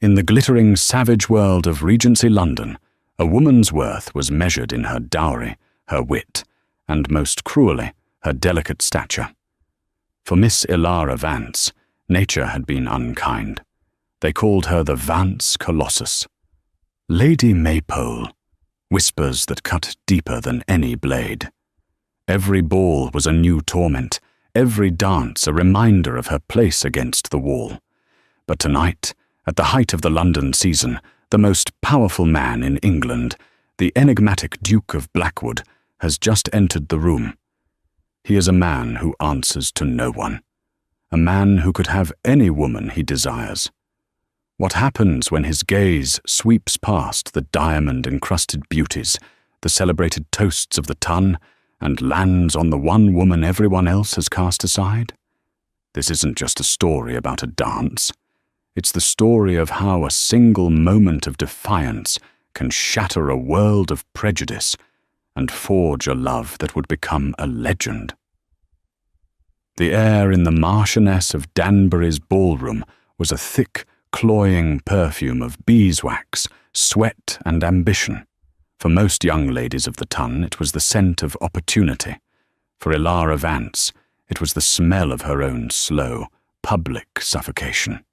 In the glittering, savage world of Regency London, a woman's worth was measured in her dowry, her wit, and, most cruelly, her delicate stature. For Miss Ilara Vance, nature had been unkind. They called her the Vance Colossus. Lady Maypole, whispers that cut deeper than any blade. Every ball was a new torment, every dance a reminder of her place against the wall. But tonight, at the height of the London season, the most powerful man in England, the enigmatic Duke of Blackwood, has just entered the room. He is a man who answers to no one, a man who could have any woman he desires. What happens when his gaze sweeps past the diamond-encrusted beauties, the celebrated toasts of the ton, and lands on the one woman everyone else has cast aside? This isn't just a story about a dance. It's the story of how a single moment of defiance can shatter a world of prejudice and forge a love that would become a legend. The air in the Marchioness of Danbury's ballroom was a thick, cloying perfume of beeswax, sweat, and ambition. For most young ladies of the ton, it was the scent of opportunity. For Ilara Vance, it was the smell of her own slow, public suffocation.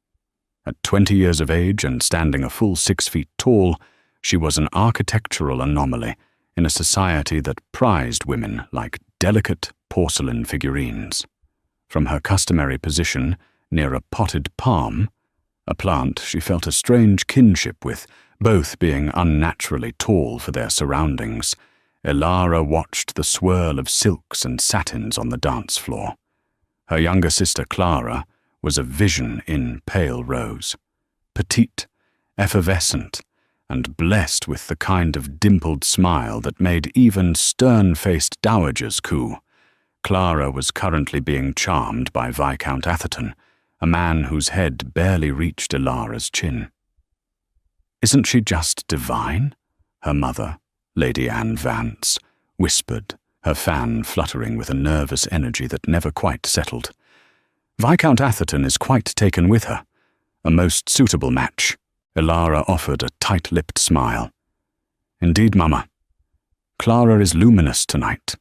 At 20 years of age and standing a full 6 feet tall, she was an architectural anomaly in a society that prized women like delicate porcelain figurines. From her customary position near a potted palm, a plant she felt a strange kinship with, both being unnaturally tall for their surroundings, Ilara watched the swirl of silks and satins on the dance floor. Her younger sister Clara was a vision in pale rose. Petite, effervescent, and blessed with the kind of dimpled smile that made even stern-faced dowagers coo, Clara was currently being charmed by Viscount Atherton, a man whose head barely reached Ilara's chin. "Isn't she just divine?" her mother, Lady Anne Vance, whispered, her fan fluttering with a nervous energy that never quite settled. "Viscount Atherton is quite taken with her. A most suitable match." Ilara offered a tight-lipped smile. "Indeed, Mama. Clara is luminous tonight."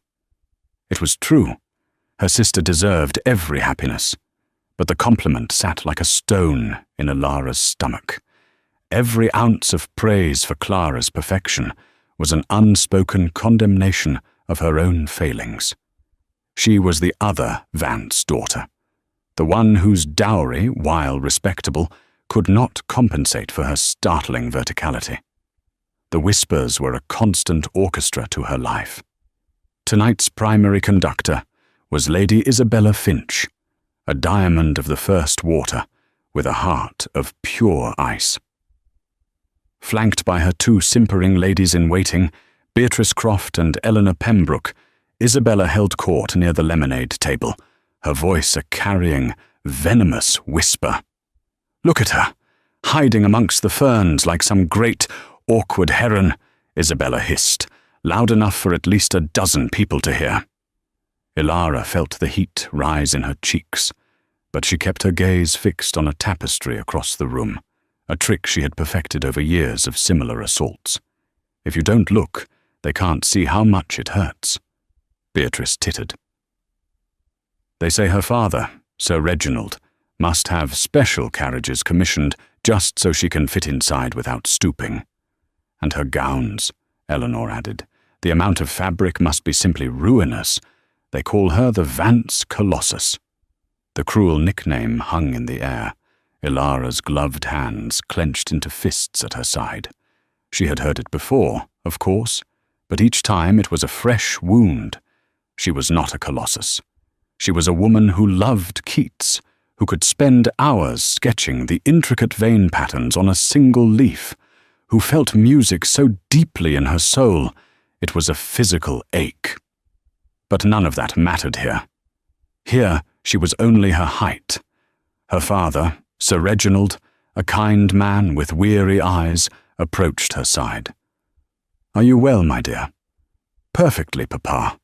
It was true. Her sister deserved every happiness, but the compliment sat like a stone in Ilara's stomach. Every ounce of praise for Clara's perfection was an unspoken condemnation of her own failings. She was the other Vance daughter, the one whose dowry, while respectable, could not compensate for her startling verticality. The whispers were a constant orchestra to her life. Tonight's primary conductor was Lady Isabella Finch, a diamond of the first water, with a heart of pure ice. Flanked by her two simpering ladies-in-waiting, Beatrice Croft and Eleanor Pembroke, Isabella held court near the lemonade table, her voice a carrying, venomous whisper. "Look at her, hiding amongst the ferns like some great, awkward heron," Isabella hissed, loud enough for at least a dozen people to hear. Ilara felt the heat rise in her cheeks, but she kept her gaze fixed on a tapestry across the room, a trick she had perfected over years of similar assaults. If you don't look, they can't see how much it hurts. Beatrice tittered. "They say her father, Sir Reginald, must have special carriages commissioned just so she can fit inside without stooping. And her gowns," Eleanor added. "The amount of fabric must be simply ruinous. They call her the Vance Colossus." The cruel nickname hung in the air. Ilara's gloved hands clenched into fists at her side. She had heard it before, of course, but each time it was a fresh wound. She was not a colossus. She was a woman who loved Keats, who could spend hours sketching the intricate vein patterns on a single leaf, who felt music so deeply in her soul it was a physical ache. But none of that mattered here. Here she was only her height. Her father, Sir Reginald, a kind man with weary eyes, approached her side. "Are you well, my dear?" "Perfectly, Papa,"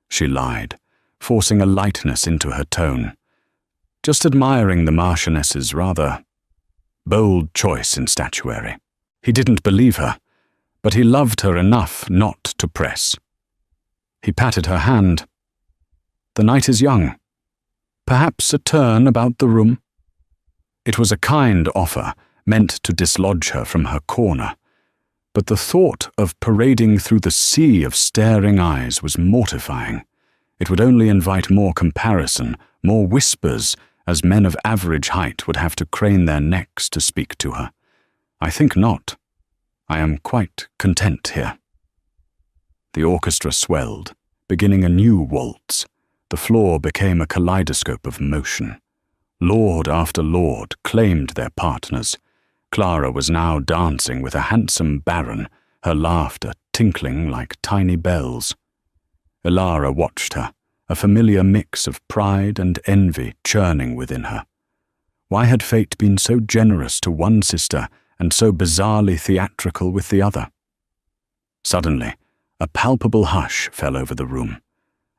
she lied, forcing a lightness into her tone. "Just admiring the Marchioness's rather bold choice in statuary. He didn't believe her, but he loved her enough not to press. He patted her hand. "The night is young. Perhaps a turn about the room?" It was a kind offer, meant to dislodge her from her corner, but the thought of parading through the sea of staring eyes was mortifying. It would only invite more comparison, more whispers, as men of average height would have to crane their necks to speak to her. "I think not. I am quite content here." The orchestra swelled, beginning a new waltz. The floor became a kaleidoscope of motion. Lord after lord claimed their partners. Clara was now dancing with a handsome baron, her laughter tinkling like tiny bells. Elara watched her, a familiar mix of pride and envy churning within her. Why had fate been so generous to one sister and so bizarrely theatrical with the other? Suddenly, a palpable hush fell over the room,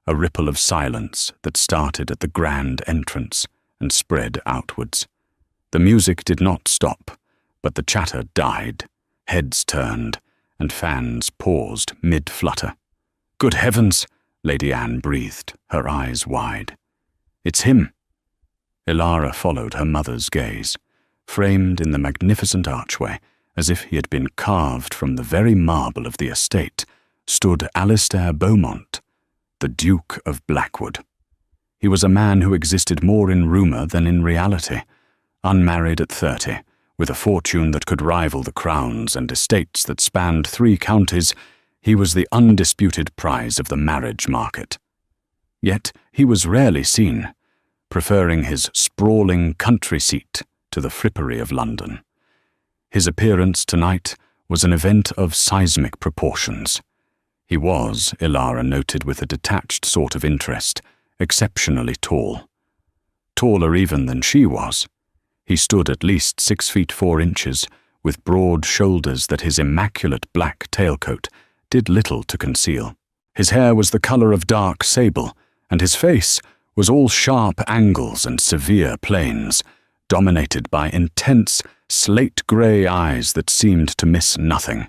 a ripple of silence that started at the grand entrance and spread outwards. The music did not stop, but the chatter died, heads turned, and fans paused mid-flutter. "Good heavens!" Lady Anne breathed, her eyes wide. "It's him." Elara followed her mother's gaze. Framed in the magnificent archway, as if he had been carved from the very marble of the estate, stood Alistair Beaumont, the Duke of Blackwood. He was a man who existed more in rumour than in reality. Unmarried at 30, with a fortune that could rival the crowns and estates that spanned 3 counties, he was the undisputed prize of the marriage market. Yet he was rarely seen, preferring his sprawling country seat to the frippery of London. His appearance tonight was an event of seismic proportions. He was, Elara noted with a detached sort of interest, exceptionally tall. Taller even than she was. He stood at least 6 feet 4 inches, with broad shoulders that his immaculate black tailcoat did little to conceal. His hair was the colour of dark sable, and his face was all sharp angles and severe planes, dominated by intense, slate-grey eyes that seemed to miss nothing.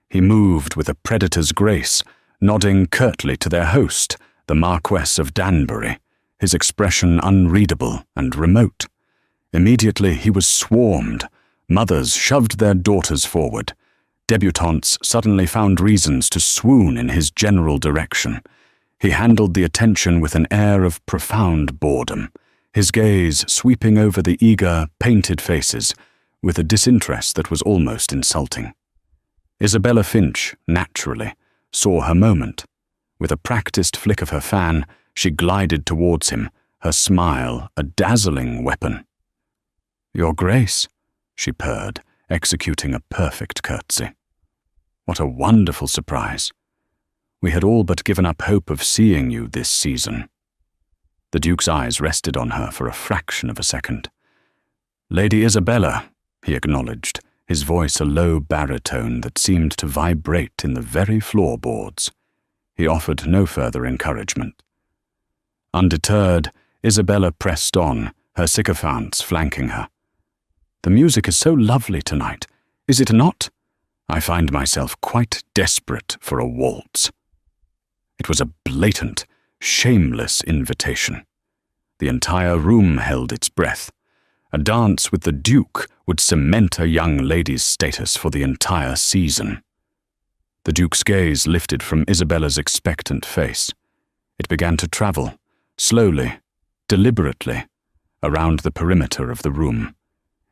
He moved with a predator's grace, nodding curtly to their host, the Marquess of Danbury, his expression unreadable and remote. Immediately he was swarmed. Mothers shoved their daughters forward. Debutantes suddenly found reasons to swoon in his general direction. He handled the attention with an air of profound boredom, his gaze sweeping over the eager, painted faces with a disinterest that was almost insulting. Isabella Finch, naturally, saw her moment. With a practiced flick of her fan, she glided towards him, her smile a dazzling weapon. "Your Grace," she purred, executing a perfect curtsy. "What a wonderful surprise. We had all but given up hope of seeing you this season." The Duke's eyes rested on her for a fraction of a second. "Lady Isabella," he acknowledged, his voice a low baritone that seemed to vibrate in the very floorboards. He offered no further encouragement. Undeterred, Isabella pressed on, her sycophants flanking her. "The music is so lovely tonight, is it not? I find myself quite desperate for a waltz." It was a blatant, shameless invitation. The entire room held its breath. A dance with the Duke would cement a young lady's status for the entire season. The Duke's gaze lifted from Isabella's expectant face. It began to travel, slowly, deliberately, around the perimeter of the room.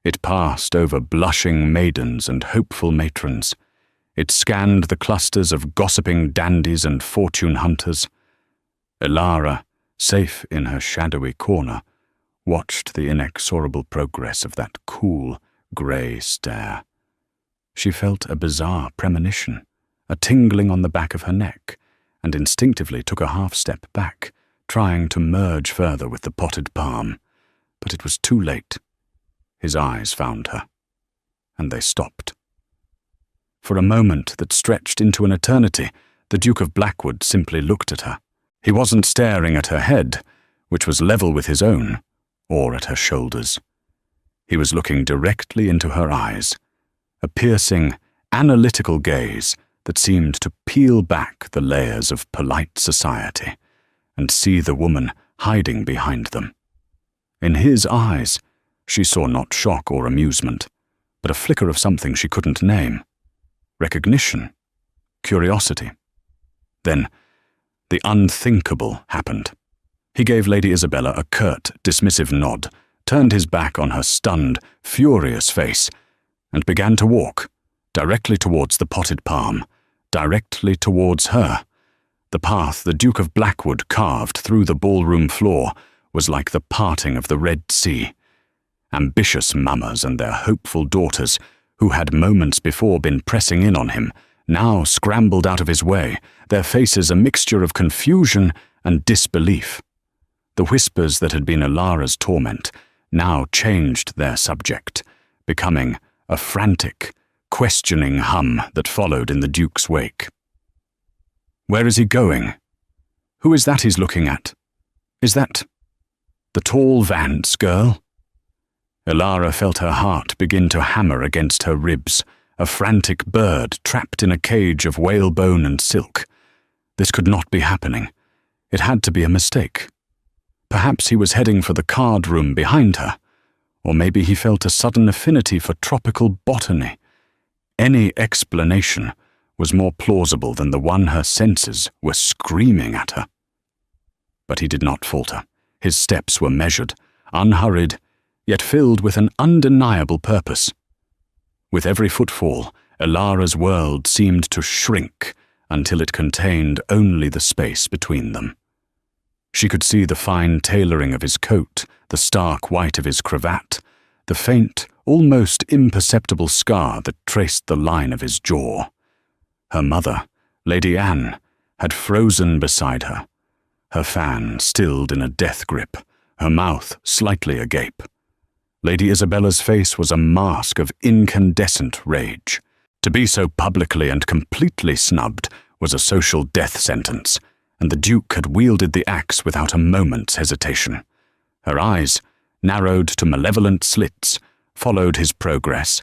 It passed over blushing maidens and hopeful matrons. It scanned the clusters of gossiping dandies and fortune hunters. Elara, safe in her shadowy corner, watched the inexorable progress of that cool, grey stare. She felt a bizarre premonition, a tingling on the back of her neck, and instinctively took a half-step back, trying to merge further with the potted palm. But it was too late. His eyes found her, and they stopped. For a moment that stretched into an eternity, the Duke of Blackwood simply looked at her. He wasn't staring at her head, which was level with his own, or at her shoulders. He was looking directly into her eyes, a piercing, analytical gaze that seemed to peel back the layers of polite society and see the woman hiding behind them. In his eyes, she saw not shock or amusement, but a flicker of something she couldn't name. Recognition, curiosity. Then, the unthinkable happened. He gave Lady Isabella a curt, dismissive nod, turned his back on her stunned, furious face, and began to walk, directly towards the potted palm, directly towards her. The path the Duke of Blackwood carved through the ballroom floor was like the parting of the Red Sea. Ambitious mammas and their hopeful daughters, who had moments before been pressing in on him, now scrambled out of his way, their faces a mixture of confusion and disbelief. The whispers that had been Ilara's torment now changed their subject, becoming a frantic, questioning hum that followed in the Duke's wake. Where is he going? Who is that he's looking at? Is that the tall Vance girl? Ilara felt her heart begin to hammer against her ribs, a frantic bird trapped in a cage of whalebone and silk. This could not be happening. It had to be a mistake. Perhaps he was heading for the card room behind her, or maybe he felt a sudden affinity for tropical botany. Any explanation was more plausible than the one her senses were screaming at her. But he did not falter. His steps were measured, unhurried, yet filled with an undeniable purpose. With every footfall, Ilara's world seemed to shrink until it contained only the space between them. She could see the fine tailoring of his coat, the stark white of his cravat, the faint, almost imperceptible scar that traced the line of his jaw. Her mother, Lady Anne, had frozen beside her, her fan stilled in a death grip, her mouth slightly agape. Lady Isabella's face was a mask of incandescent rage. To be so publicly and completely snubbed was a social death sentence, and the Duke had wielded the axe without a moment's hesitation. Her eyes, narrowed to malevolent slits, followed his progress,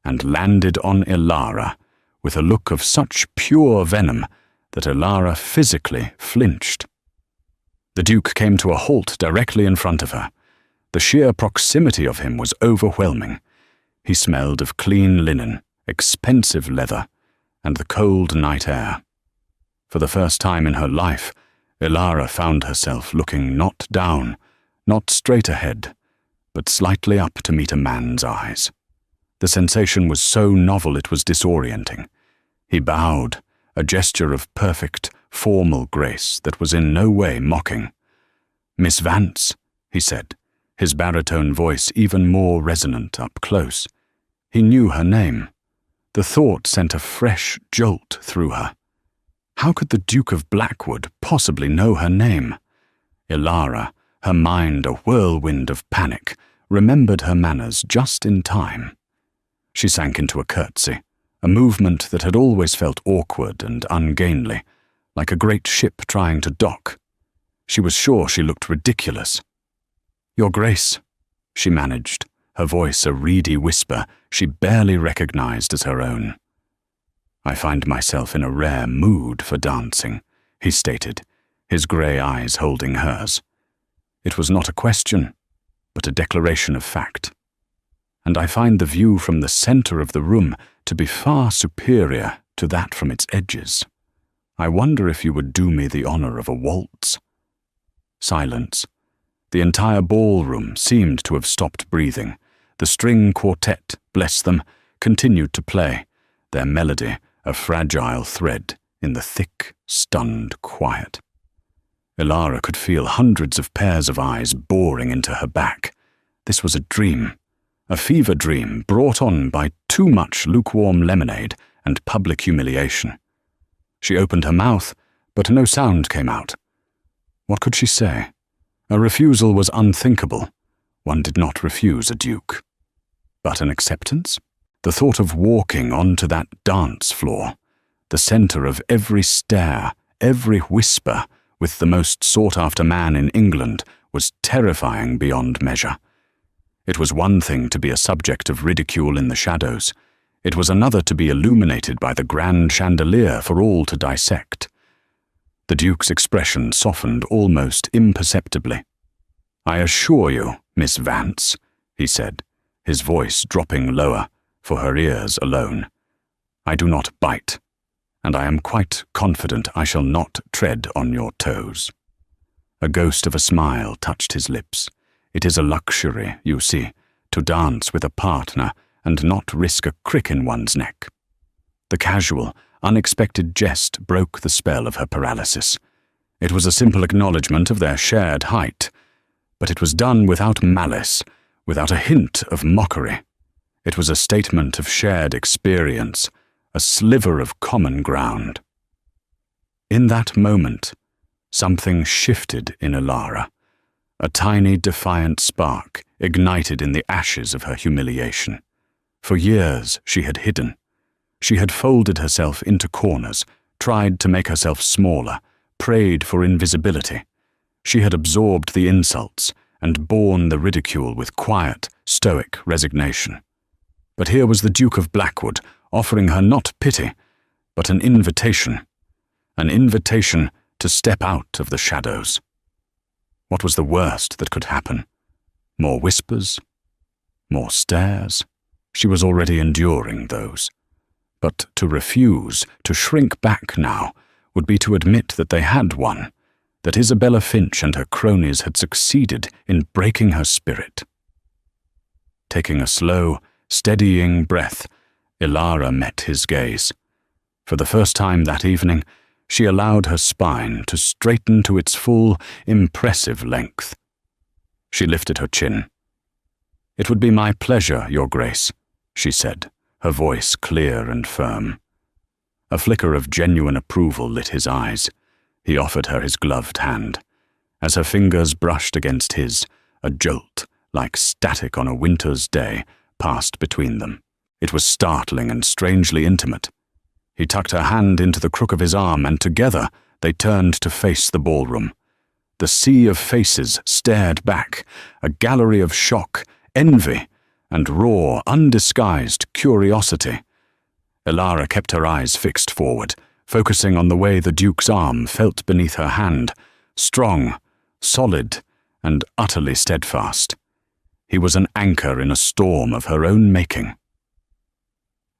and landed on Ilara with a look of such pure venom that Ilara physically flinched. The Duke came to a halt directly in front of her. The sheer proximity of him was overwhelming. He smelled of clean linen, expensive leather, and the cold night air. For the first time in her life, Ilara found herself looking not down, not straight ahead, but slightly up to meet a man's eyes. The sensation was so novel it was disorienting. He bowed, a gesture of perfect, formal grace that was in no way mocking. "Miss Vance," he said, his baritone voice even more resonant up close. He knew her name. The thought sent a fresh jolt through her. How could the Duke of Blackwood possibly know her name? Ilara, her mind a whirlwind of panic, remembered her manners just in time. She sank into a curtsy, a movement that had always felt awkward and ungainly, like a great ship trying to dock. She was sure she looked ridiculous. "Your Grace," she managed, her voice a reedy whisper she barely recognized as her own. "I find myself in a rare mood for dancing," he stated, his grey eyes holding hers. It was not a question, but a declaration of fact. "And I find the view from the center of the room to be far superior to that from its edges. I wonder if you would do me the honor of a waltz." Silence. The entire ballroom seemed to have stopped breathing. The string quartet, bless them, continued to play, their melody a fragile thread in the thick, stunned quiet. Ilara could feel hundreds of pairs of eyes boring into her back. This was a dream, a fever dream brought on by too much lukewarm lemonade and public humiliation. She opened her mouth, but no sound came out. What could she say? A refusal was unthinkable. One did not refuse a duke. But an acceptance? The thought of walking onto that dance floor, the center of every stare, every whisper, with the most sought-after man in England, was terrifying beyond measure. It was one thing to be a subject of ridicule in the shadows. It was another to be illuminated by the grand chandelier for all to dissect. The Duke's expression softened almost imperceptibly. "I assure you, Miss Vance," he said, his voice dropping lower, for her ears alone, "I do not bite, and I am quite confident I shall not tread on your toes." A ghost of a smile touched his lips. It is a luxury, you see, to dance with a partner and not risk a crick in one's neck. The casual, unexpected jest broke the spell of her paralysis. It was a simple acknowledgement of their shared height, but it was done without malice, without a hint of mockery. It was a statement of shared experience, a sliver of common ground. In that moment, something shifted in Elara. A tiny defiant spark ignited in the ashes of her humiliation. For years she had hidden. She had folded herself into corners, tried to make herself smaller, prayed for invisibility. She had absorbed the insults and borne the ridicule with quiet, stoic resignation. But here was the Duke of Blackwood offering her not pity, but an invitation to step out of the shadows. What was the worst that could happen? More whispers? More stares? She was already enduring those. But to refuse, to shrink back now, would be to admit that they had won, that Isabella Finch and her cronies had succeeded in breaking her spirit. Taking a slow, steadying breath, Elara met his gaze. For the first time that evening, she allowed her spine to straighten to its full, impressive length. She lifted her chin. "It would be my pleasure, Your Grace," she said, her voice clear and firm. A flicker of genuine approval lit his eyes. He offered her his gloved hand. As her fingers brushed against his, a jolt, like static on a winter's day, passed between them. It was startling and strangely intimate. He tucked her hand into the crook of his arm, and together they turned to face the ballroom. The sea of faces stared back, a gallery of shock, envy, and raw, undisguised curiosity. Elara kept her eyes fixed forward, focusing on the way the Duke's arm felt beneath her hand, strong, solid, and utterly steadfast. He was an anchor in a storm of her own making.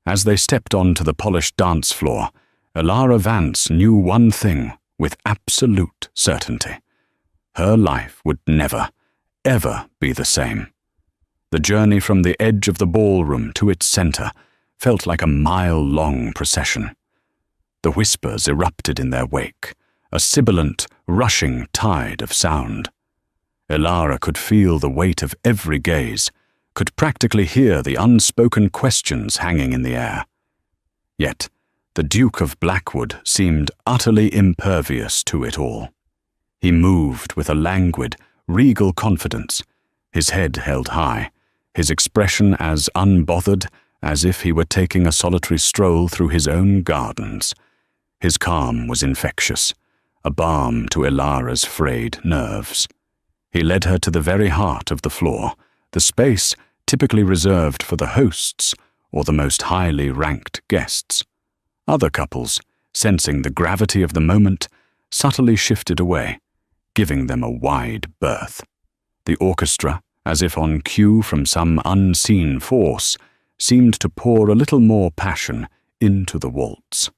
As they stepped onto the polished dance floor, Elara Vance knew one thing with absolute certainty. Her life would never, ever be the same. The journey from the edge of the ballroom to its center felt like a mile-long procession. The whispers erupted in their wake, a sibilant, rushing tide of sound. Elara could feel the weight of every gaze, could practically hear the unspoken questions hanging in the air. Yet, the Duke of Blackwood seemed utterly impervious to it all. He moved with a languid, regal confidence, his head held high, his expression as unbothered as if he were taking a solitary stroll through his own gardens. His calm was infectious, a balm to Elara's frayed nerves. He led her to the very heart of the floor, the space typically reserved for the hosts or the most highly ranked guests. Other couples, sensing the gravity of the moment, subtly shifted away, giving them a wide berth. The orchestra, as if on cue from some unseen force, seemed to pour a little more passion into the waltz.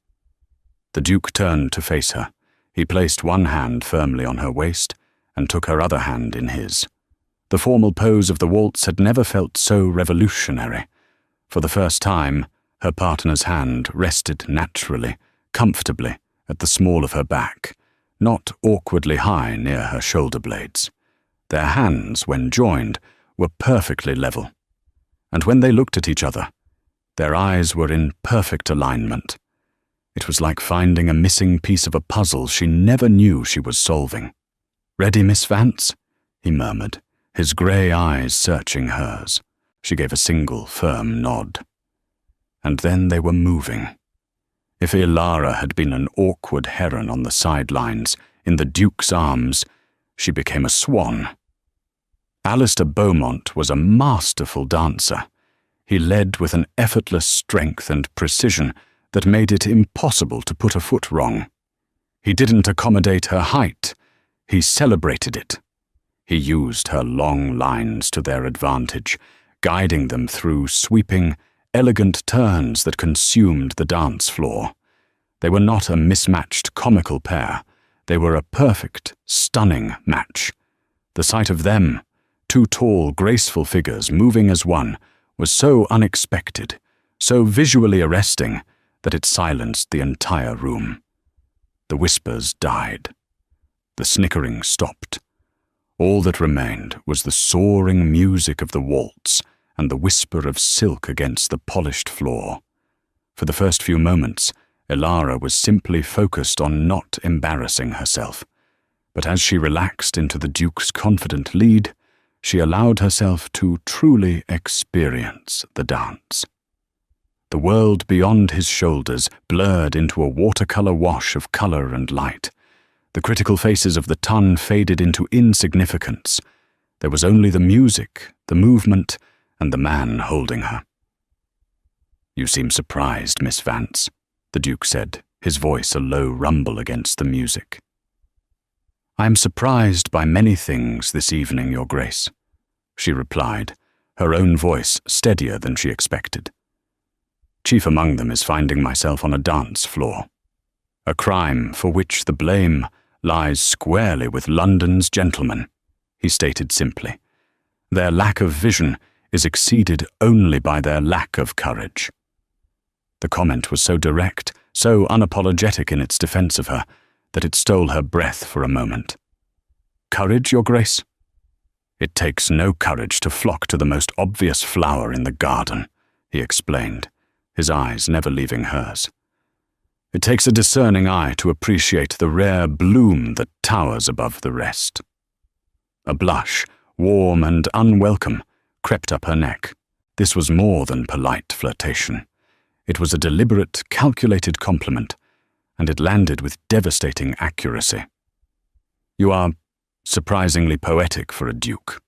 The Duke turned to face her. He placed one hand firmly on her waist and took her other hand in his. The formal pose of the waltz had never felt so revolutionary. For the first time, her partner's hand rested naturally, comfortably, at the small of her back, not awkwardly high near her shoulder blades. Their hands, when joined, were perfectly level. And when they looked at each other, their eyes were in perfect alignment. It was like finding a missing piece of a puzzle she never knew she was solving. "Ready, Miss Vance?" he murmured, his grey eyes searching hers. She gave a single, firm nod. And then they were moving. If Elara had been an awkward heron on the sidelines, in the Duke's arms, she became a swan. Alistair Beaumont was a masterful dancer. He led with an effortless strength and precision that made it impossible to put a foot wrong. He didn't accommodate her height, he celebrated it. He used her long lines to their advantage, guiding them through sweeping, elegant turns that consumed the dance floor. They were not a mismatched comical pair. They were a perfect, stunning match. The sight of them, two tall, graceful figures moving as one, was so unexpected, so visually arresting, that it silenced the entire room. The whispers died. The snickering stopped. All that remained was the soaring music of the waltz and the whisper of silk against the polished floor. For the first few moments, Elara was simply focused on not embarrassing herself. But as she relaxed into the Duke's confident lead, she allowed herself to truly experience the dance. The world beyond his shoulders blurred into a watercolor wash of color and light. The critical faces of the ton faded into insignificance. There was only the music, the movement, and the man holding her. "You seem surprised, Miss Vance," the Duke said, his voice a low rumble against the music. "I am surprised by many things this evening, Your Grace," she replied, her own voice steadier than she expected. "Chief among them is finding myself on a dance floor. A crime for which the blame lies squarely with London's gentlemen," he stated simply. "Their lack of vision is exceeded only by their lack of courage." The comment was so direct, so unapologetic in its defense of her, that it stole her breath for a moment. "Courage, Your Grace?" "It takes no courage to flock to the most obvious flower in the garden," he explained, his eyes never leaving hers. "It takes a discerning eye to appreciate the rare bloom that towers above the rest." A blush, warm and unwelcome, crept up her neck. This was more than polite flirtation. It was a deliberate, calculated compliment, and it landed with devastating accuracy. "You are surprisingly poetic for a duke."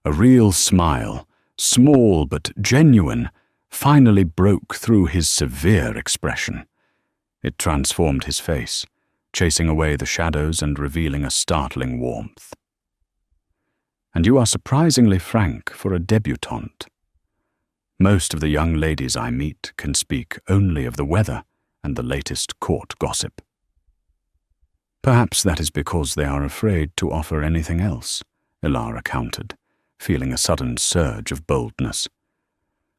A real smile, small but genuine, finally broke through his severe expression. It transformed his face, chasing away the shadows and revealing a startling warmth. "And you are surprisingly frank for a debutante. Most of the young ladies I meet can speak only of the weather and the latest court gossip." "Perhaps that is because they are afraid to offer anything else," Elara countered, feeling a sudden surge of boldness.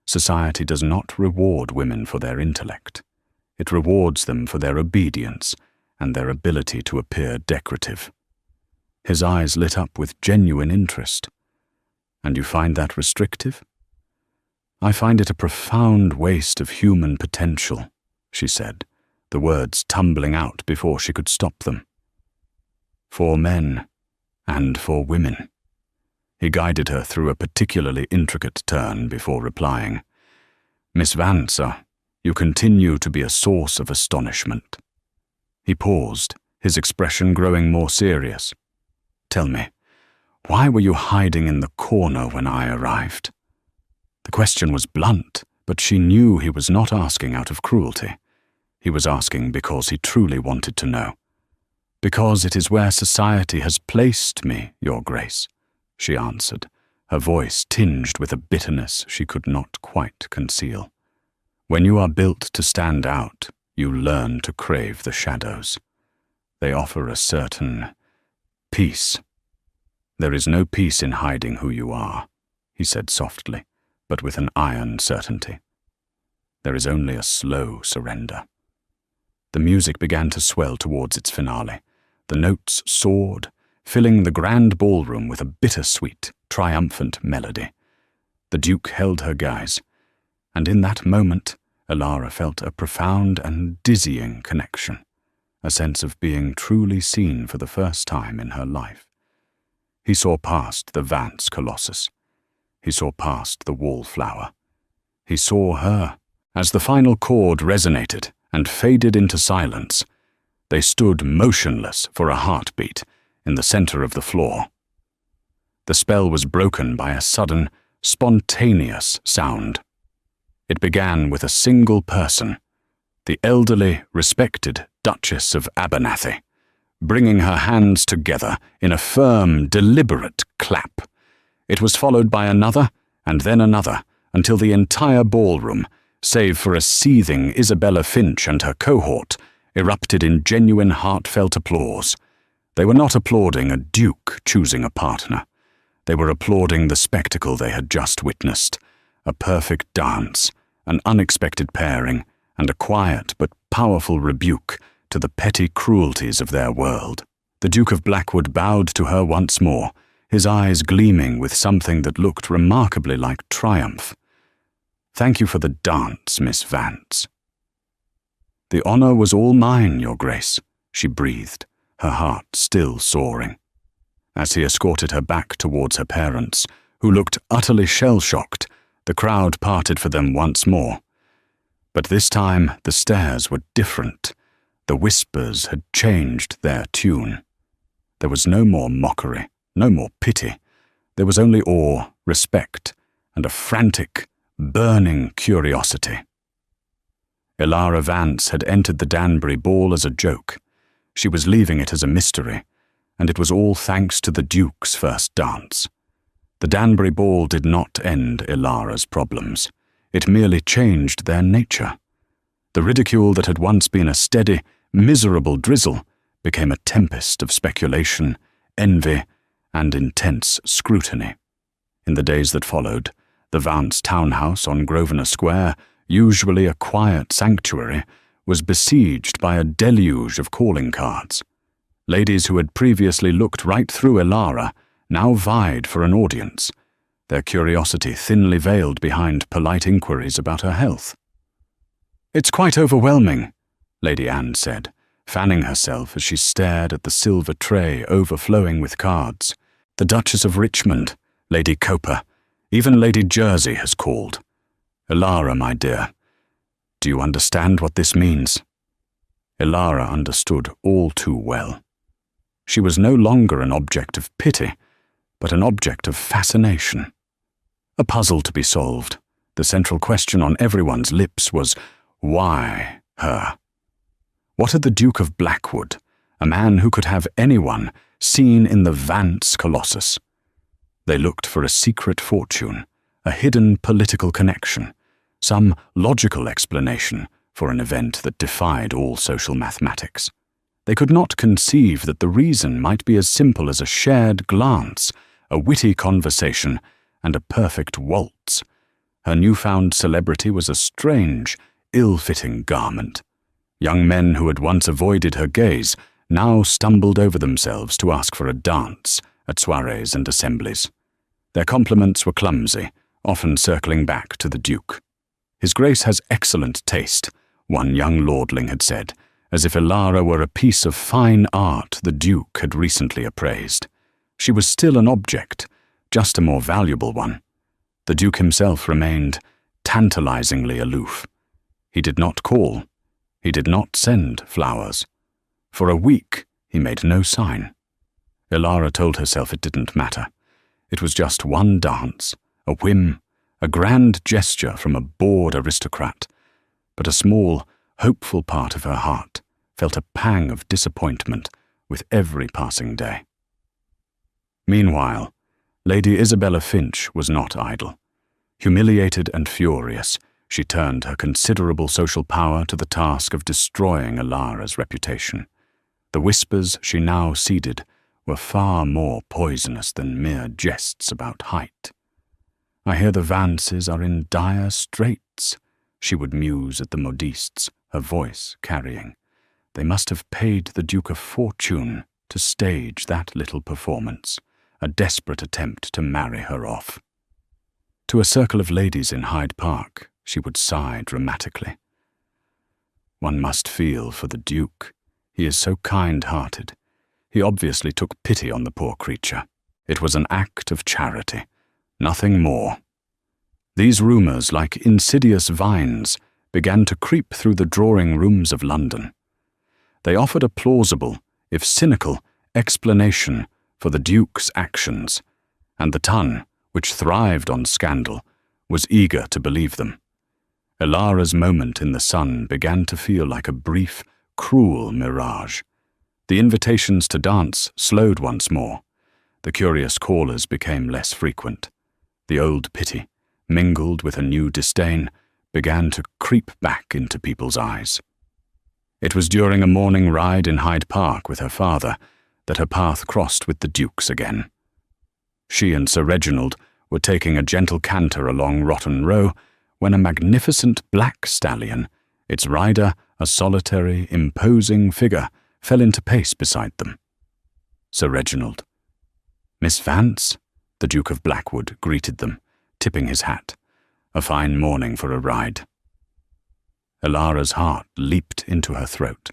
"Society does not reward women for their intellect. It rewards them for their obedience and their ability to appear decorative." His eyes lit up with genuine interest. "And you find that restrictive?" "I find it a profound waste of human potential," she said, the words tumbling out before she could stop them. "For men and for women." He guided her through a particularly intricate turn before replying, "Miss Vance, you continue to be a source of astonishment." He paused, his expression growing more serious. "Tell me, why were you hiding in the corner when I arrived?" The question was blunt, but she knew he was not asking out of cruelty. He was asking because he truly wanted to know. "Because it is where society has placed me, Your Grace," she answered, her voice tinged with a bitterness she could not quite conceal. "When you are built to stand out, you learn to crave the shadows. They offer a certain peace. There is no peace in hiding who you are," he said softly, but with an iron certainty. "There is only a slow surrender." The music began to swell towards its finale. The notes soared, filling the grand ballroom with a bittersweet, triumphant melody. The Duke held her gaze, and in that moment, Elara felt a profound and dizzying connection, a sense of being truly seen for the first time in her life. He saw past the Vance Colossus. He saw past the wallflower. He saw her. As the final chord resonated and faded into silence, they stood motionless for a heartbeat in the center of the floor. The spell was broken by a sudden, spontaneous sound. It began with a single person, the elderly, respected Duchess of Abernathy, bringing her hands together in a firm, deliberate clap. It was followed by another, and then another, until the entire ballroom, save for a seething Isabella Finch and her cohort, erupted in genuine heartfelt applause. They were not applauding a duke choosing a partner. They were applauding the spectacle they had just witnessed, a perfect dance, an unexpected pairing, and a quiet but powerful rebuke to the petty cruelties of their world. The Duke of Blackwood bowed to her once more, his eyes gleaming with something that looked remarkably like triumph. "Thank you for the dance, Miss Vance." "The honor was all mine, Your Grace," she breathed, her heart still soaring. As he escorted her back towards her parents, who looked utterly shell-shocked, the crowd parted for them once more. But this time the stares were different. The whispers had changed their tune. There was no more mockery, no more pity. There was only awe, respect, and a frantic, burning curiosity. Elara Vance had entered the Danbury ball as a joke. She was leaving it as a mystery, and it was all thanks to the Duke's first dance. The Danbury ball did not end Elara's problems. It merely changed their nature. The ridicule that had once been a steady, miserable drizzle became a tempest of speculation, envy, and intense scrutiny. In the days that followed, the Vance townhouse on Grosvenor Square, usually a quiet sanctuary, was besieged by a deluge of calling cards. Ladies who had previously looked right through Elara now vied for an audience, their curiosity thinly veiled behind polite inquiries about her health. "It's quite overwhelming," Lady Anne said, fanning herself as she stared at the silver tray overflowing with cards. "The Duchess of Richmond, Lady Coper, even Lady Jersey has called. Elara, my dear, do you understand what this means?" Elara understood all too well. She was no longer an object of pity, but an object of fascination. A puzzle to be solved. The central question on everyone's lips was, why her? What had the Duke of Blackwood, a man who could have anyone, seen in the Vance Colossus? They looked for a secret fortune, a hidden political connection, some logical explanation for an event that defied all social mathematics. They could not conceive that the reason might be as simple as a shared glance, a witty conversation, and a perfect waltz. Her newfound celebrity was a strange, ill-fitting garment. Young men who had once avoided her gaze now stumbled over themselves to ask for a dance at soirees and assemblies. Their compliments were clumsy, often circling back to the Duke. "His Grace has excellent taste," one young lordling had said, as if Elara were a piece of fine art the Duke had recently appraised. She was still an object, just a more valuable one. The Duke himself remained tantalizingly aloof. He did not call. He did not send flowers. For a week, he made no sign. Elara told herself it didn't matter. It was just one dance, a whim, a grand gesture from a bored aristocrat. But a small, hopeful part of her heart felt a pang of disappointment with every passing day. Meanwhile, Lady Isabella Finch was not idle. Humiliated and furious, she turned her considerable social power to the task of destroying Elara's reputation. The whispers she now seeded were far more poisonous than mere jests about height. "I hear the Vances are in dire straits," she would muse at the modistes, her voice carrying. "They must have paid the Duke a fortune to stage that little performance, a desperate attempt to marry her off." To a circle of ladies in Hyde Park, she would sigh dramatically. "One must feel for the Duke. He is so kind-hearted. He obviously took pity on the poor creature. It was an act of charity, nothing more." These rumours, like insidious vines, began to creep through the drawing rooms of London. They offered a plausible, if cynical, explanation for the Duke's actions, and the Tun, which thrived on scandal, was eager to believe them. Ilara's moment in the sun began to feel like a brief, cruel mirage. The invitations to dance slowed once more. The curious callers became less frequent. The old pity, mingled with a new disdain, began to creep back into people's eyes. It was during a morning ride in Hyde Park with her father that her path crossed with the Duke's again. She and Sir Reginald were taking a gentle canter along Rotten Row when a magnificent black stallion, its rider a solitary, imposing figure, fell into pace beside them. Sir Reginald. "Miss Vance?" the Duke of Blackwood greeted them, tipping his hat. "A fine morning for a ride." Ilara's heart leaped into her throat.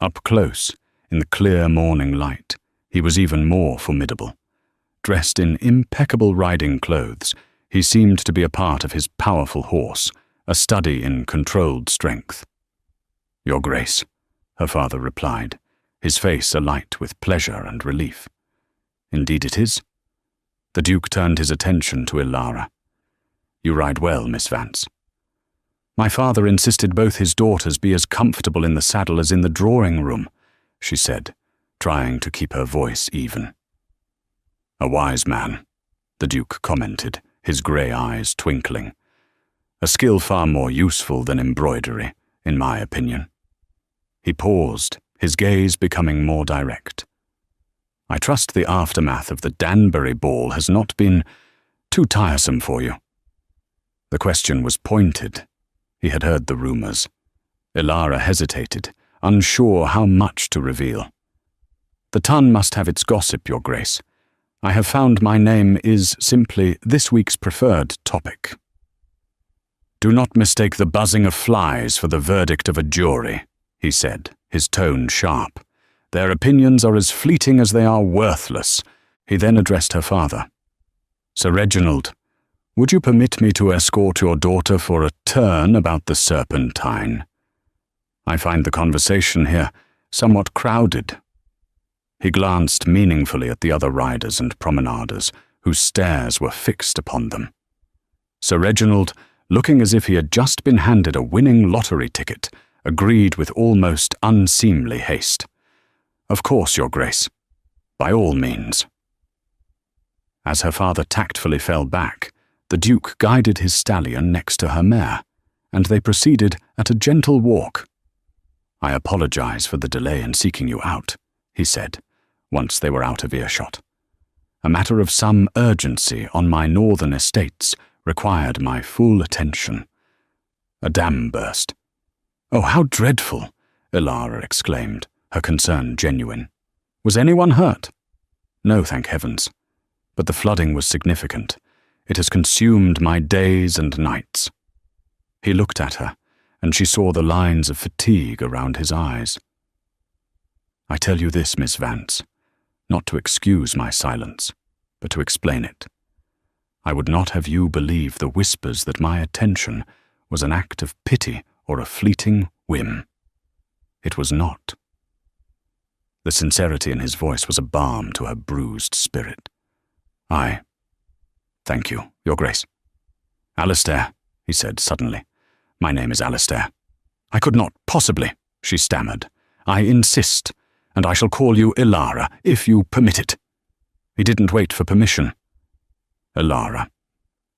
Up close, in the clear morning light, he was even more formidable. Dressed in impeccable riding clothes, he seemed to be a part of his powerful horse, a study in controlled strength. "Your Grace," her father replied, his face alight with pleasure and relief. "Indeed it is." The Duke turned his attention to Ilara. "You ride well, Miss Vance." "My father insisted both his daughters be as comfortable in the saddle as in the drawing-room," she said, trying to keep her voice even. "A wise man," the Duke commented, his grey eyes twinkling. "A skill far more useful than embroidery, in my opinion." He paused, his gaze becoming more direct. "I trust the aftermath of the Danbury ball has not been too tiresome for you." The question was pointed. He had heard the rumours. Ilara hesitated, unsure how much to reveal. "The Tun must have its gossip, Your Grace. I have found my name is simply this week's preferred topic." "Do not mistake the buzzing of flies for the verdict of a jury," he said, his tone sharp. "Their opinions are as fleeting as they are worthless." He then addressed her father. "Sir Reginald, would you permit me to escort your daughter for a turn about the Serpentine? I find the conversation here somewhat crowded." He glanced meaningfully at the other riders and promenaders, whose stares were fixed upon them. Sir Reginald, looking as if he had just been handed a winning lottery ticket, agreed with almost unseemly haste. "Of course, Your Grace. By all means." As her father tactfully fell back, the Duke guided his stallion next to her mare, and they proceeded at a gentle walk. "I apologize for the delay in seeking you out," he said, once they were out of earshot. "A matter of some urgency on my northern estates required my full attention." A dam burst. "Oh, how dreadful!" Ilara exclaimed, her concern genuine. "Was anyone hurt?" "No, thank heavens. But the flooding was significant. It has consumed my days and nights." He looked at her, and she saw the lines of fatigue around his eyes. "I tell you this, Miss Vance, not to excuse my silence, but to explain it. I would not have you believe the whispers that my attention was an act of pity or a fleeting whim. It was not." The sincerity in his voice was a balm to her bruised spirit. "Thank you, Your Grace." "Alistair," he said suddenly. "My name is Alistair." "I could not possibly," she stammered. "I insist, and I shall call you Ilara, if you permit it." He didn't wait for permission. "Ilara,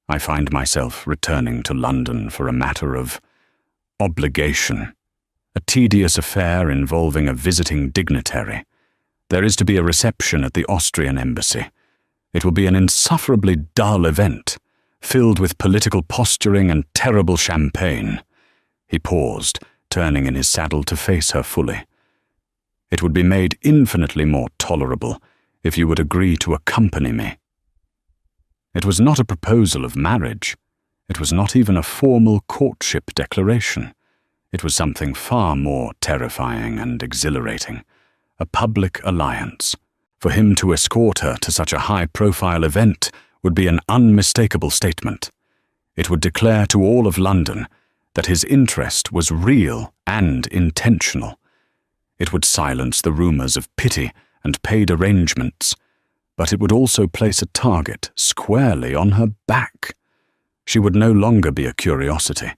I find myself returning to London for a matter of obligation, a tedious affair involving a visiting dignitary. There is to be a reception at the Austrian embassy. It will be an insufferably dull event, filled with political posturing and terrible champagne." He paused, turning in his saddle to face her fully. "It would be made infinitely more tolerable if you would agree to accompany me." It was not a proposal of marriage. It was not even a formal courtship declaration. It was something far more terrifying and exhilarating, a public alliance. For him to escort her to such a high-profile event would be an unmistakable statement. It would declare to all of London that his interest was real and intentional. It would silence the rumours of pity and paid arrangements. but it would also place a target squarely on her back. She would no longer be a curiosity.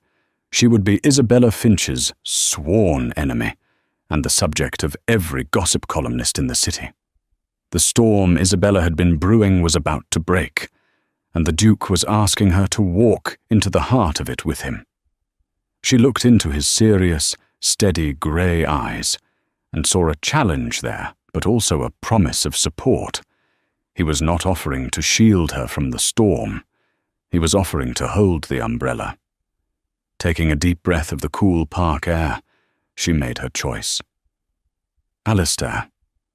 She would be Isabella Finch's sworn enemy, and the subject of every gossip columnist in the city. The storm Isabella had been brewing was about to break, and the Duke was asking her to walk into the heart of it with him. She looked into his serious, steady grey eyes, and saw a challenge there, but also a promise of support. He was not offering to shield her from the storm. He was offering to hold the umbrella. Taking a deep breath of the cool park air, she made her choice. "Alistair,"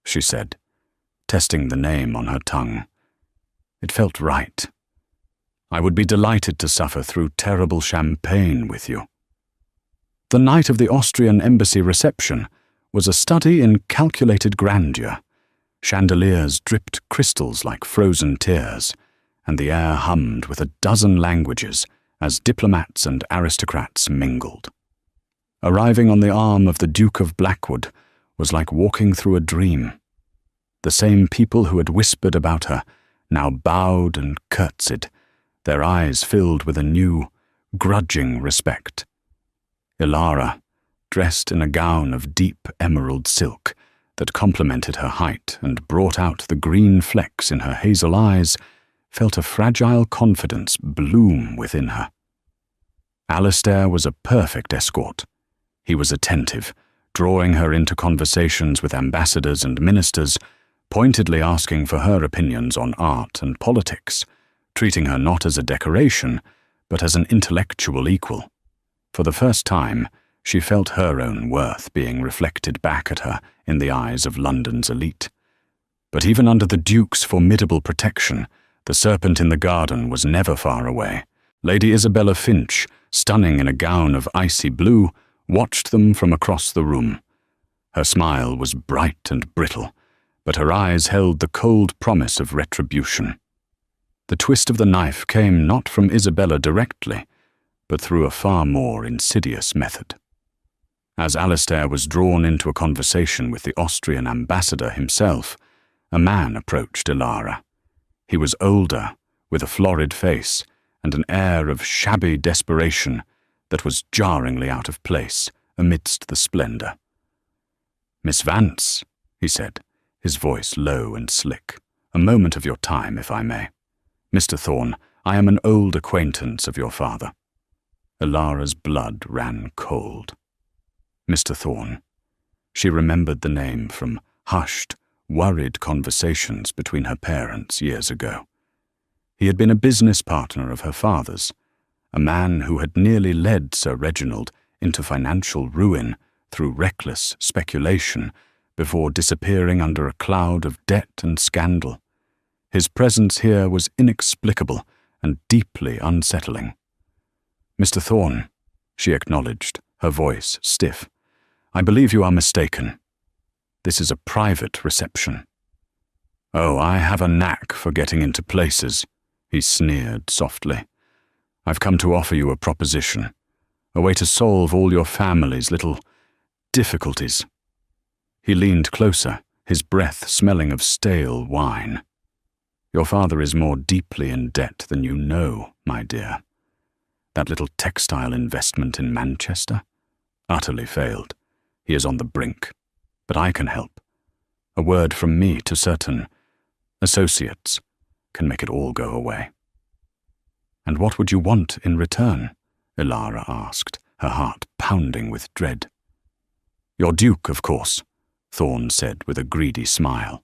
she said, testing the name on her tongue. It felt right. "I would be delighted to suffer through terrible champagne with you." The night of the Austrian embassy reception was a study in calculated grandeur. Chandeliers dripped crystals like frozen tears, and the air hummed with a dozen languages as diplomats and aristocrats mingled. Arriving on the arm of the Duke of Blackwood was like walking through a dream. The same people who had whispered about her now bowed and curtsied, their eyes filled with a new, grudging respect. Ilara, dressed in a gown of deep emerald silk that complemented her height and brought out the green flecks in her hazel eyes, felt a fragile confidence bloom within her. Alistair was a perfect escort. He was attentive, drawing her into conversations with ambassadors and ministers, pointedly asking for her opinions on art and politics, treating her not as a decoration, but as an intellectual equal. For the first time, she felt her own worth being reflected back at her in the eyes of London's elite. But even under the Duke's formidable protection, the serpent in the garden was never far away. Lady Isabella Finch, stunning in a gown of icy blue, watched them from across the room. Her smile was bright and brittle, but her eyes held the cold promise of retribution. The twist of the knife came not from Isabella directly, but through a far more insidious method. As Alistair was drawn into a conversation with the Austrian ambassador himself, a man approached Ilara. He was older, with a florid face and an air of shabby desperation that was jarringly out of place amidst the splendor. "Miss Vance," he said, his voice low and slick, "a moment of your time, if I may. Mr. Thorne, I am an old acquaintance of your father." Ilara's blood ran cold. Mr. Thorne. She remembered the name from hushed, worried conversations between her parents years ago. He had been a business partner of her father's, a man who had nearly led Sir Reginald into financial ruin through reckless speculation before disappearing under a cloud of debt and scandal. His presence here was inexplicable and deeply unsettling. "Mr. Thorne," she acknowledged, her voice stiff, "I believe you are mistaken. This is a private reception." "Oh, I have a knack for getting into places," he sneered softly. "I've come to offer you a proposition, a way to solve all your family's little difficulties." He leaned closer, his breath smelling of stale wine. "Your father is more deeply in debt than you know, my dear. That little textile investment in Manchester utterly failed. He is on the brink, but I can help. A word from me to certain associates can make it all go away." "And what would you want in return?" Ilara asked, her heart pounding with dread. "Your Duke, of course," Thorne said with a greedy smile.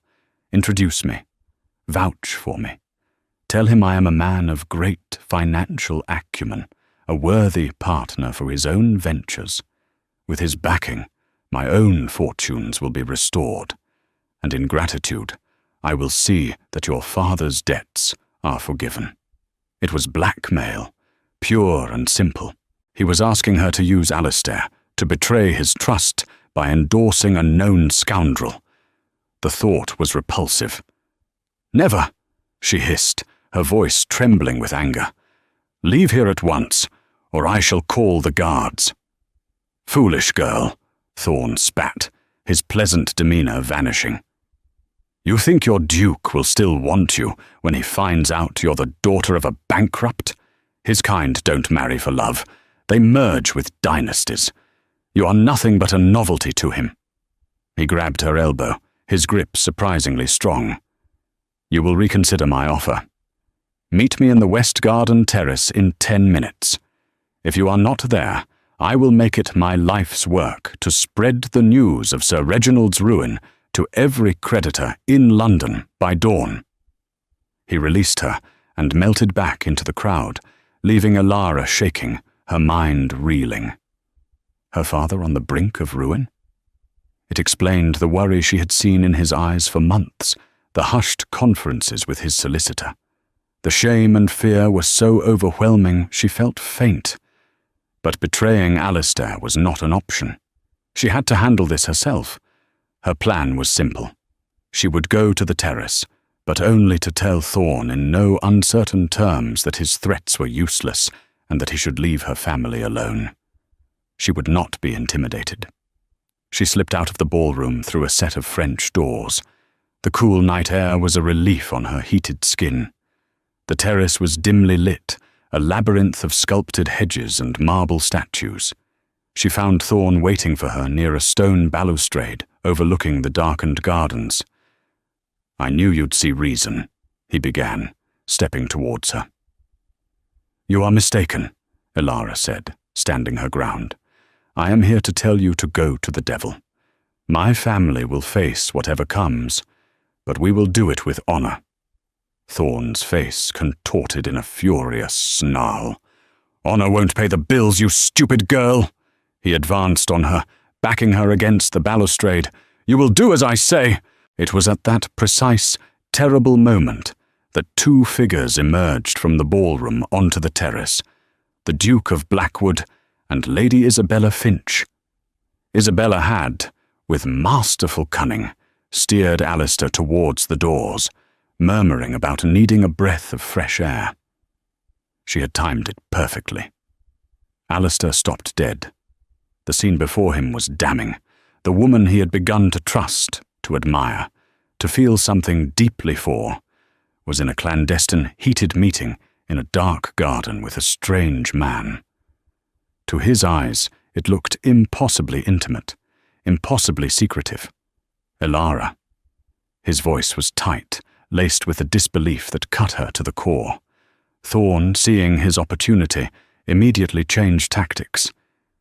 "Introduce me. Vouch for me. Tell him I am a man of great financial acumen, a worthy partner for his own ventures. With his backing, my own fortunes will be restored, and in gratitude, I will see that your father's debts are forgiven." It was blackmail, pure and simple. He was asking her to use Alistair, to betray his trust by endorsing a known scoundrel. The thought was repulsive. "Never," she hissed, her voice trembling with anger. "Leave here at once, or I shall call the guards." "Foolish girl," Thorne spat, his pleasant demeanor vanishing. You think your duke will still want you when he finds out you're the daughter of a bankrupt? His kind don't marry for love. They merge with dynasties. You are nothing but a novelty to him." He grabbed her elbow, his grip surprisingly strong. "You will reconsider my offer. Meet me in the West Garden Terrace in 10 minutes. If you are not there, I will make it my life's work to spread the news of Sir Reginald's ruin to every creditor in London by dawn." He released her and melted back into the crowd, leaving Elara shaking, her mind reeling. Her father on the brink of ruin? It explained the worry she had seen in his eyes for months, the hushed conferences with his solicitor. The shame and fear were so overwhelming she felt faint. But betraying Alistair was not an option. She had to handle this herself. Her plan was simple. She would go to the terrace, but only to tell Thorne in no uncertain terms that his threats were useless and that he should leave her family alone. She would not be intimidated. She slipped out of the ballroom through a set of French doors. The cool night air was a relief on her heated skin. The terrace was dimly lit, a labyrinth of sculpted hedges and marble statues. She found Thorne waiting for her near a stone balustrade overlooking the darkened gardens. "I knew you'd see reason," he began, stepping towards her. "You are mistaken," Elara said, standing her ground. "I am here to tell you to go to the devil. My family will face whatever comes, but we will do it with honor." Thorne's face contorted in a furious snarl. "Honor won't pay the bills, you stupid girl!" He advanced on her, backing her against the balustrade. "You will do as I say!" It was at that precise, terrible moment that two figures emerged from the ballroom onto the terrace, the Duke of Blackwood and Lady Isabella Finch. Isabella had, with masterful cunning, steered Alistair towards the doors, murmuring about needing a breath of fresh air. She had timed it perfectly. Alistair stopped dead. The scene before him was damning. The woman he had begun to trust, to admire, to feel something deeply for, was in a clandestine, heated meeting in a dark garden with a strange man. To his eyes, it looked impossibly intimate, impossibly secretive. Elara. His voice was tight, laced with a disbelief that cut her to the core. Thorne, seeing his opportunity, immediately changed tactics.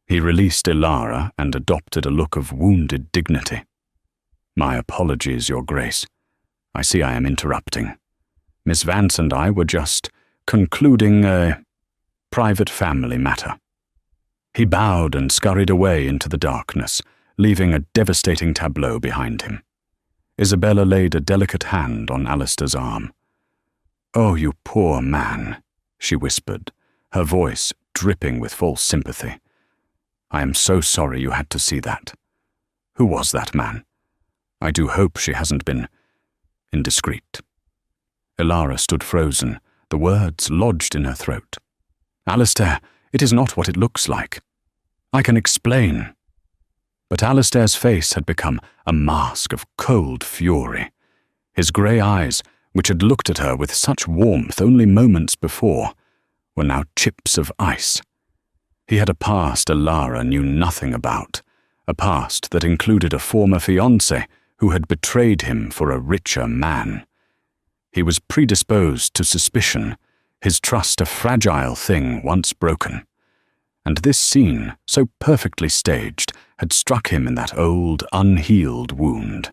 He released Elara and adopted a look of wounded dignity. "My apologies, Your Grace. I see I am interrupting. Miss Vance and I were just concluding a private family matter." He bowed and scurried away into the darkness, leaving a devastating tableau behind him. Isabella laid a delicate hand on Alistair's arm. "Oh, you poor man," she whispered, her voice dripping with false sympathy. "I am so sorry you had to see that. Who was that man? I do hope she hasn't been indiscreet." Elara stood frozen, the words lodged in her throat. "Alistair, it is not what it looks like. I can explain." But Alistair's face had become a mask of cold fury. His grey eyes, which had looked at her with such warmth only moments before, were now chips of ice. He had a past Elara knew nothing about, a past that included a former fiancé who had betrayed him for a richer man. He was predisposed to suspicion, his trust a fragile thing once broken. And this scene, so perfectly staged, had struck him in that old, unhealed wound.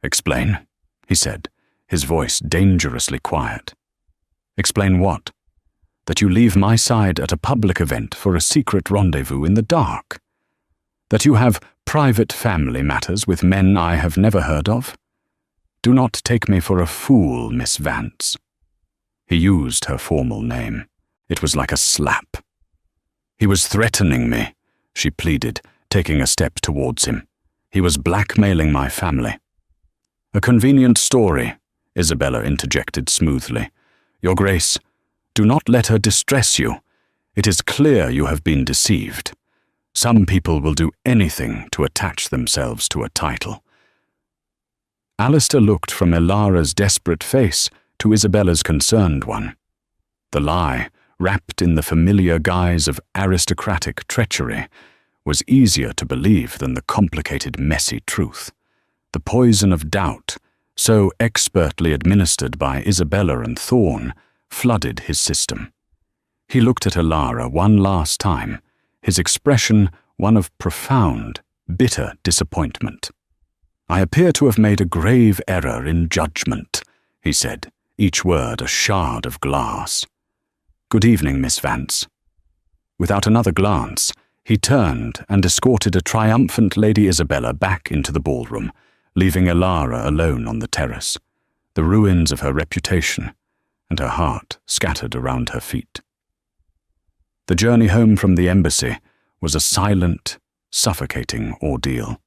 "Explain," he said, his voice dangerously quiet. "Explain what? That you leave my side at a public event for a secret rendezvous in the dark? That you have private family matters with men I have never heard of? Do not take me for a fool, Miss Vance." He used her formal name. It was like a slap. "He was threatening me," she pleaded, taking a step towards him. "He was blackmailing my family." "A convenient story," Isabella interjected smoothly. "Your Grace, do not let her distress you. It is clear you have been deceived. Some people will do anything to attach themselves to a title." Alistair looked from Ilara's desperate face to Isabella's concerned one. The lie, wrapped in the familiar guise of aristocratic treachery, was easier to believe than the complicated, messy truth. The poison of doubt, so expertly administered by Isabella and Thorne, flooded his system. He looked at Ilara one last time, his expression one of profound, bitter disappointment. "I appear to have made a grave error in judgment," he said, each word a shard of glass. "Good evening, Miss Vance." Without another glance, he turned and escorted a triumphant Lady Isabella back into the ballroom, leaving Ilara alone on the terrace, the ruins of her reputation and her heart scattered around her feet. The journey home from the embassy was a silent, suffocating ordeal.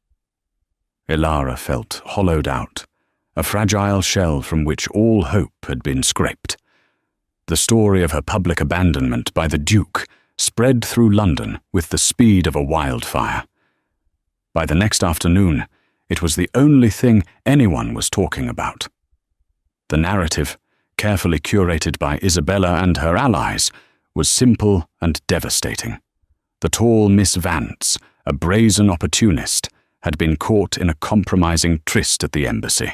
Ilara felt hollowed out, a fragile shell from which all hope had been scraped. The story of her public abandonment by the Duke spread through London with the speed of a wildfire. By the next afternoon, it was the only thing anyone was talking about. The narrative, carefully curated by Isabella and her allies, was simple and devastating. The tall Miss Vance, a brazen opportunist, had been caught in a compromising tryst at the embassy.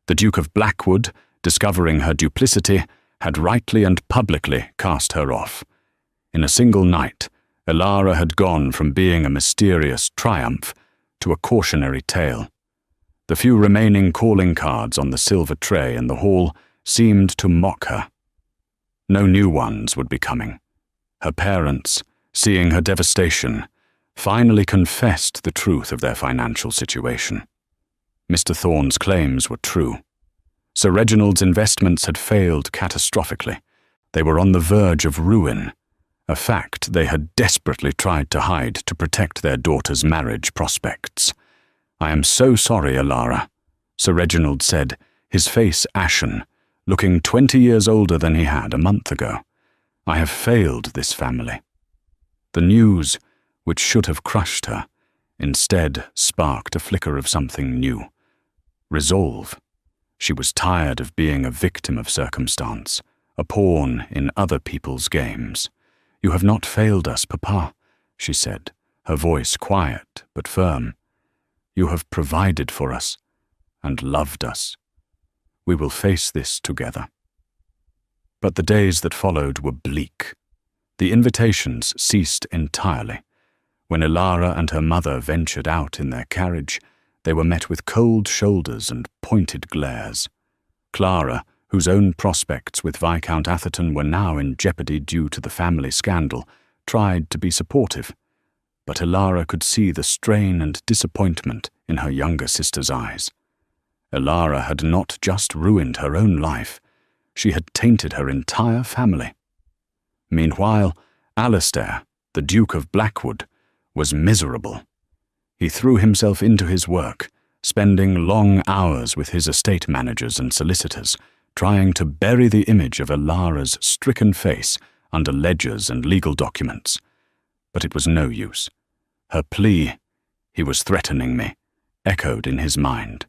The Duke of Blackwood, discovering her duplicity, had rightly and publicly cast her off. In a single night, Ilara had gone from being a mysterious triumph to a cautionary tale. The few remaining calling cards on the silver tray in the hall seemed to mock her. No new ones would be coming. Her parents, seeing her devastation, finally confessed the truth of their financial situation. Mr. Thorne's claims were true. Sir Reginald's investments had failed catastrophically. They were on the verge of ruin, a fact they had desperately tried to hide to protect their daughter's marriage prospects. "I am so sorry, Ilara," Sir Reginald said, his face ashen, looking 20 years older than he had a month ago. "I have failed this family." The news, which should have crushed her, instead sparked a flicker of something new. Resolve. She was tired of being a victim of circumstance, a pawn in other people's games. "You have not failed us, Papa," she said, her voice quiet but firm. "You have provided for us and loved us. We will face this together." But the days that followed were bleak. The invitations ceased entirely. When Ilara and her mother ventured out in their carriage, they were met with cold shoulders and pointed glares. Clara, whose own prospects with Viscount Atherton were now in jeopardy due to the family scandal, tried to be supportive, but Ilara could see the strain and disappointment in her younger sister's eyes. Ilara had not just ruined her own life, she had tainted her entire family. Meanwhile, Alistair, the Duke of Blackwood, was miserable. He threw himself into his work, spending long hours with his estate managers and solicitors, trying to bury the image of Ilara's stricken face under ledgers and legal documents. But it was no use. Her plea, "He was threatening me," echoed in his mind.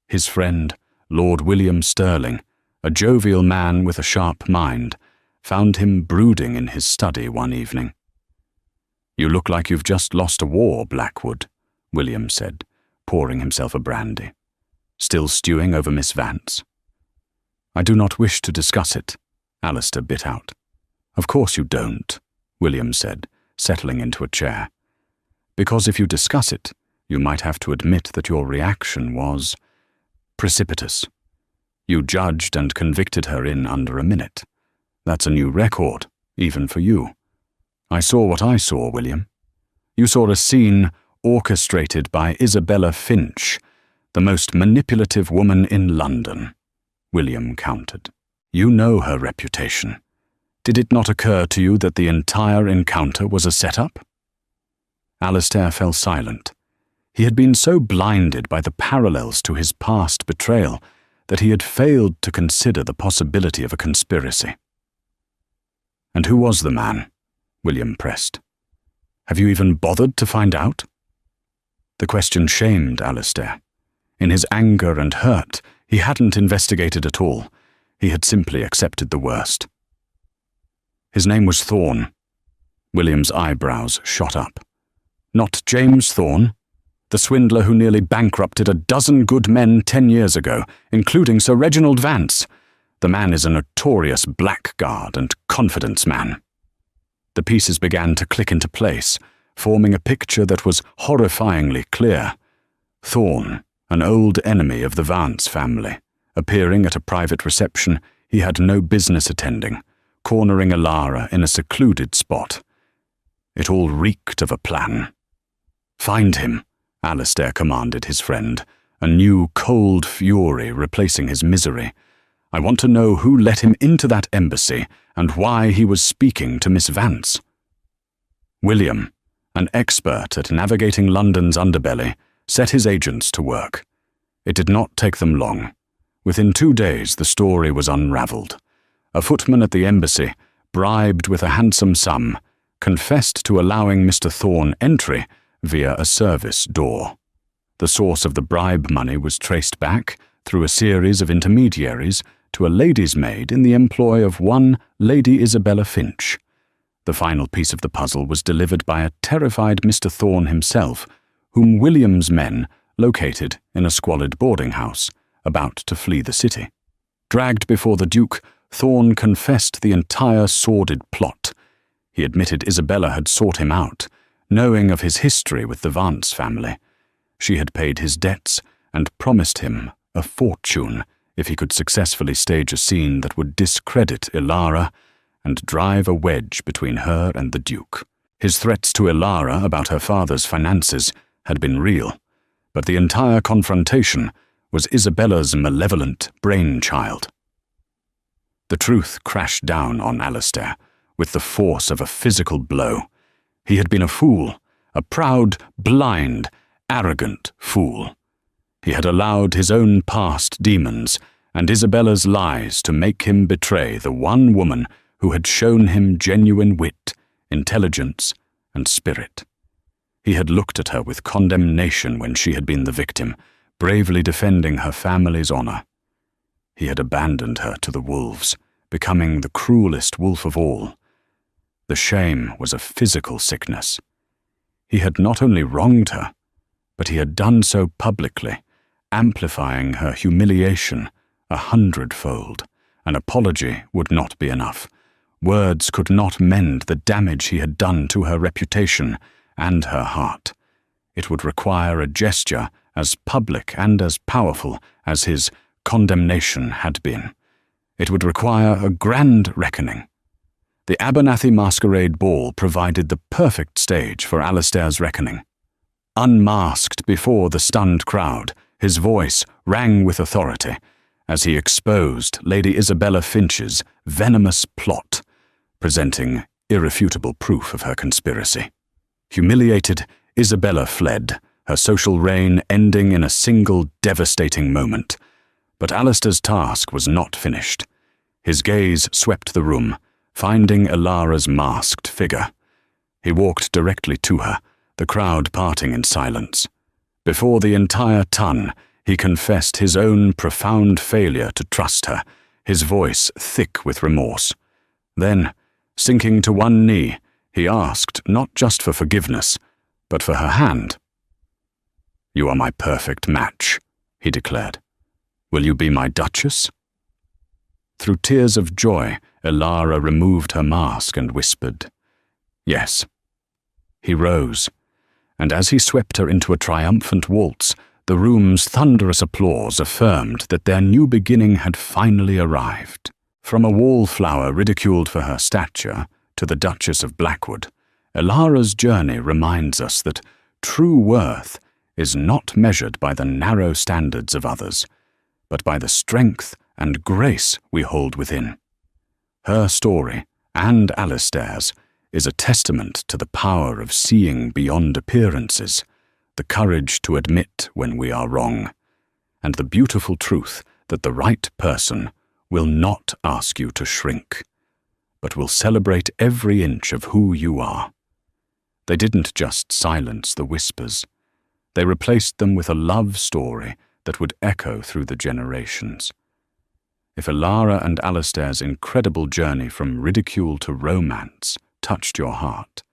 His friend, Lord William Stirling, a jovial man with a sharp mind, found him brooding in his study one evening. "You look like you've just lost a war, Blackwood," William said, pouring himself a brandy. "Still stewing over Miss Vance?" "I do not wish to discuss it," Alistair bit out. "Of course you don't," William said, settling into a chair. "Because if you discuss it, you might have to admit that your reaction was precipitous. You judged and convicted her in under a minute. That's a new record, even for you. I saw what I saw, William. You saw a scene orchestrated by Isabella Finch, the most manipulative woman in London," William countered. "You know her reputation. Did it not occur to you that the entire encounter was a setup?" Alistair fell silent. He had been so blinded by the parallels to his past betrayal that he had failed to consider the possibility of a conspiracy. "And who was the man?" William pressed. "Have you even bothered to find out?" The question shamed Alistair. In his anger and hurt, he hadn't investigated at all. He had simply accepted the worst. His name was Thorne. William's eyebrows shot up. Not James Thorne, the swindler who nearly bankrupted a dozen good men 10 years ago, including Sir Reginald Vance. The man is a notorious blackguard and confidence man. The pieces began to click into place, forming a picture that was horrifyingly clear. Thorne, an old enemy of the Vance family, appearing at a private reception he had no business attending, cornering Elara in a secluded spot. It all reeked of a plan. "Find him," Alistair commanded his friend, a new cold fury replacing his misery. "I want to know who let him into that embassy and why he was speaking to Miss Vance." William, an expert at navigating London's underbelly, set his agents to work. It did not take them long. Within 2 days, the story was unravelled. A footman at the embassy, bribed with a handsome sum, confessed to allowing Mr. Thorne entry via a service door. The source of the bribe money was traced back, through a series of intermediaries, to a lady's maid in the employ of one Lady Isabella Finch. The final piece of the puzzle was delivered by a terrified Mr. Thorne himself, whom William's men located in a squalid boarding house, about to flee the city. Dragged before the Duke, Thorne confessed the entire sordid plot. He admitted Isabella had sought him out, knowing of his history with the Vance family. She had paid his debts and promised him a fortune if he could successfully stage a scene that would discredit Elara and drive a wedge between her and the Duke. His threats to Elara about her father's finances had been real, but the entire confrontation was Isabella's malevolent brainchild. The truth crashed down on Alistair with the force of a physical blow. He had been a fool, a proud, blind, arrogant fool. He had allowed his own past demons and Isabella's lies to make him betray the one woman who had shown him genuine wit, intelligence, and spirit. He had looked at her with condemnation when she had been the victim, bravely defending her family's honor. He had abandoned her to the wolves, becoming the cruelest wolf of all. The shame was a physical sickness. He had not only wronged her, but he had done so publicly, amplifying her humiliation 100-fold. An apology would not be enough. Words could not mend the damage he had done to her reputation and her heart. It would require a gesture as public and as powerful as his condemnation had been. It would require a grand reckoning. The Abernathy Masquerade Ball provided the perfect stage for Alistair's reckoning. Unmasked before the stunned crowd, his voice rang with authority as he exposed Lady Isabella Finch's venomous plot, presenting irrefutable proof of her conspiracy. Humiliated, Isabella fled, her social reign ending in a single devastating moment. But Alistair's task was not finished. His gaze swept the room, finding Elara's masked figure. He walked directly to her, the crowd parting in silence. Before the entire ton, he confessed his own profound failure to trust her, his voice thick with remorse. Then, sinking to one knee, he asked not just for forgiveness, but for her hand. "You are my perfect match," he declared. "Will you be my Duchess?" Through tears of joy, Elara removed her mask and whispered, "Yes." He rose, and as he swept her into a triumphant waltz, the room's thunderous applause affirmed that their new beginning had finally arrived. From a wallflower ridiculed for her stature to the Duchess of Blackwood, Elara's journey reminds us that true worth is not measured by the narrow standards of others, but by the strength and grace we hold within. Her story, and Alistair's, is a testament to the power of seeing beyond appearances, the courage to admit when we are wrong, and the beautiful truth that the right person will not ask you to shrink, but will celebrate every inch of who you are. They didn't just silence the whispers. They replaced them with a love story that would echo through the generations. If Elara and Alastair's incredible journey from ridicule to romance touched your heart,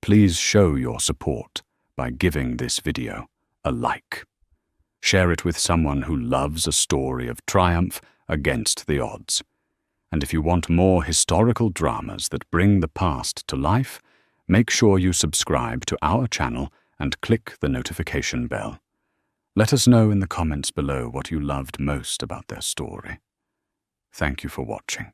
please show your support by giving this video a like. Share it with someone who loves a story of triumph against the odds. And if you want more historical dramas that bring the past to life, make sure you subscribe to our channel and click the notification bell. Let us know in the comments below what you loved most about their story. Thank you for watching.